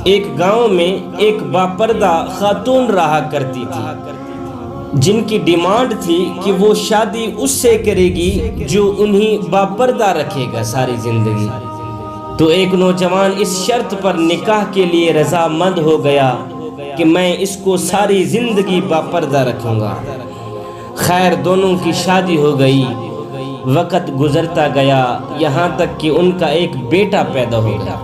ایک گاؤں میں ایک باپردہ خاتون رہا کرتی تھی جن کی ڈیمانڈ تھی کہ وہ شادی اس سے کرے گی جو انہیں باپردہ رکھے گا ساری زندگی۔ تو ایک نوجوان اس شرط پر نکاح کے لیے رضامند ہو گیا کہ میں اس کو ساری زندگی باپردہ رکھوں گا۔ خیر دونوں کی شادی ہو گئی۔ وقت گزرتا گیا یہاں تک کہ ان کا ایک بیٹا پیدا ہو گیا۔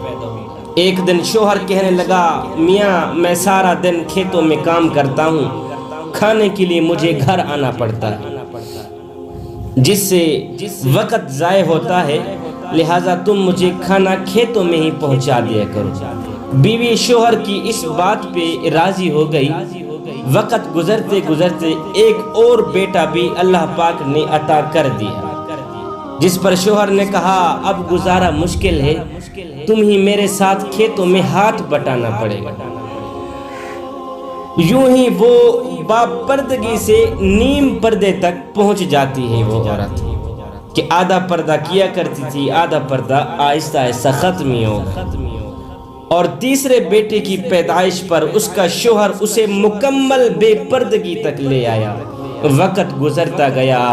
ایک دن شوہر کہنے لگا، میاں میں سارا دن کھیتوں میں کام کرتا ہوں، کھانے کے لیے مجھے گھر آنا پڑتا ہے، جس سے وقت ضائع ہوتا ہے، لہٰذا تم مجھے کھانا کھیتوں میں ہی پہنچا دیا کرو۔ بیوی شوہر کی اس بات پہ راضی ہو گئی۔ وقت گزرتے گزرتے ایک اور بیٹا بھی اللہ پاک نے عطا کر دیا، جس پر شوہر نے کہا اب گزارا مشکل ہے، تم ہی میرے ساتھ کھیتوں میں ہاتھ بٹانا پڑے گا۔ یوں ہی وہ باپردگی سے نیم پردے تک پہنچ جاتی ہے وہ عورت، کہ آدھا پردہ کیا کرتی تھی، آدھا پردہ آہستہ آہستہ ختم ہی ہوگا۔ اور تیسرے بیٹے کی پیدائش پر اس کا شوہر اسے مکمل بے پردگی تک لے آیا۔ وقت گزرتا گیا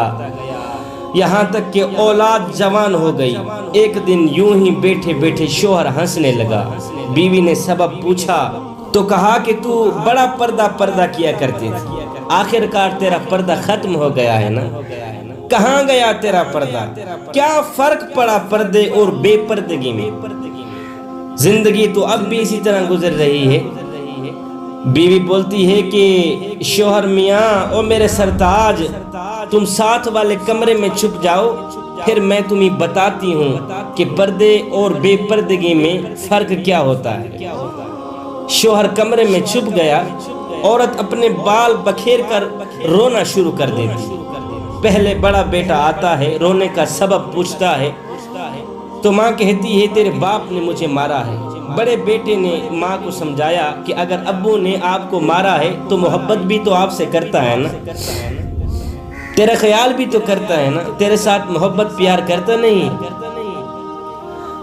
یہاں تک کہ اولاد جوان ہو گئی۔ ایک دن یوں ہی بیٹھے بیٹھے شوہر ہنسنے لگا۔ بیوی نے سبب پوچھا تو کہا کہ تو بڑا پردہ کیا کرتی تھی، آخر کار تیرا پردہ ختم ہو گیا ہے نا؟ کہاں گیا تیرا پردہ؟ کیا فرق پڑا پردے اور بے پردگی میں؟ زندگی تو اب بھی اسی طرح گزر رہی ہے۔ بیوی بولتی ہے کہ شوہر میاں او میرے سرتاج، تم ساتھ والے کمرے میں چھپ جاؤ، پھر میں تمہیں بتاتی ہوں کہ پردے اور بے پردگی میں فرق کیا ہوتا ہے۔ شوہر کمرے میں چھپ گیا۔ عورت اپنے بال بکھیر کر رونا شروع کر دیتی۔ پہلے بڑا بیٹا آتا ہے، رونے کا سبب پوچھتا ہے تو ماں کہتی ہے تیرے باپ نے مجھے مارا ہے۔ بڑے بیٹے نے ماں کو سمجھایا کہ اگر ابو نے آپ کو مارا ہے تو محبت بھی تو آپ سے کرتا ہے نا، تیرا خیال بھی تو کرتا ہے نا، تیرے ساتھ محبت پیار کرتا نہیں۔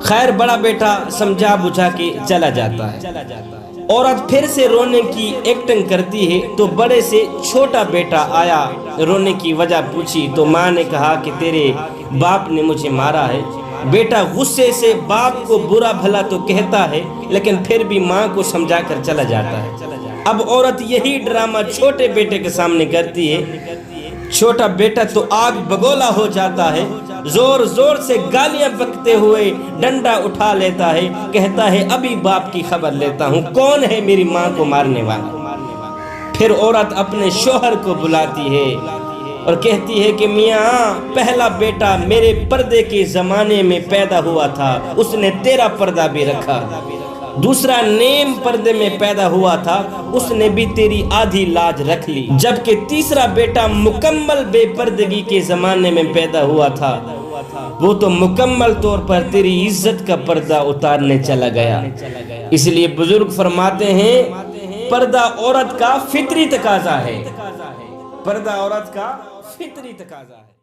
خیر بڑا بیٹا سمجھا بجھا کے چلا جاتا ہے۔ عورت پھر سے رونے کی ایکٹنگ کرتی ہے تو بڑے سے چھوٹا بیٹا آیا، رونے کی وجہ پوچھی تو ماں نے کہا کہ تیرے باپ نے مجھے مارا ہے۔ بیٹا غصے سے باپ کو برا بھلا تو کہتا ہے لیکن پھر بھی ماں کو سمجھا کر چلا جاتا ہے۔ اب عورت یہی ڈرامہ چھوٹے بیٹے کے سامنے کرتی ہے۔ چھوٹا بیٹا تو آگ بگولا ہو جاتا ہے، زور زور سے گالیاں بکتے ہوئے ڈنڈا اٹھا لیتا ہے، کہتا ہے ابھی باپ کی خبر لیتا ہوں، کون ہے میری ماں کو مارنے والا۔ پھر عورت اپنے شوہر کو بلاتی ہے اور کہتی ہے کہ میاں پہلا بیٹا میرے پردے کے زمانے میں پیدا ہوا تھا، اس نے تیرا پردہ بھی رکھا۔ دوسرا نیم پردے میں پیدا ہوا تھا، اس نے بھی تیری آدھی لاج رکھ لی، جبکہ تیسرا بیٹا مکمل بے پردگی کے زمانے میں پیدا ہوا تھا، وہ تو مکمل طور پر تیری عزت کا پردہ اتارنے چلا گیا۔ اس لیے بزرگ فرماتے ہیں پردہ عورت کا فطری تقاضا ہے، پردہ عورت کا فطری تقاضا ہے۔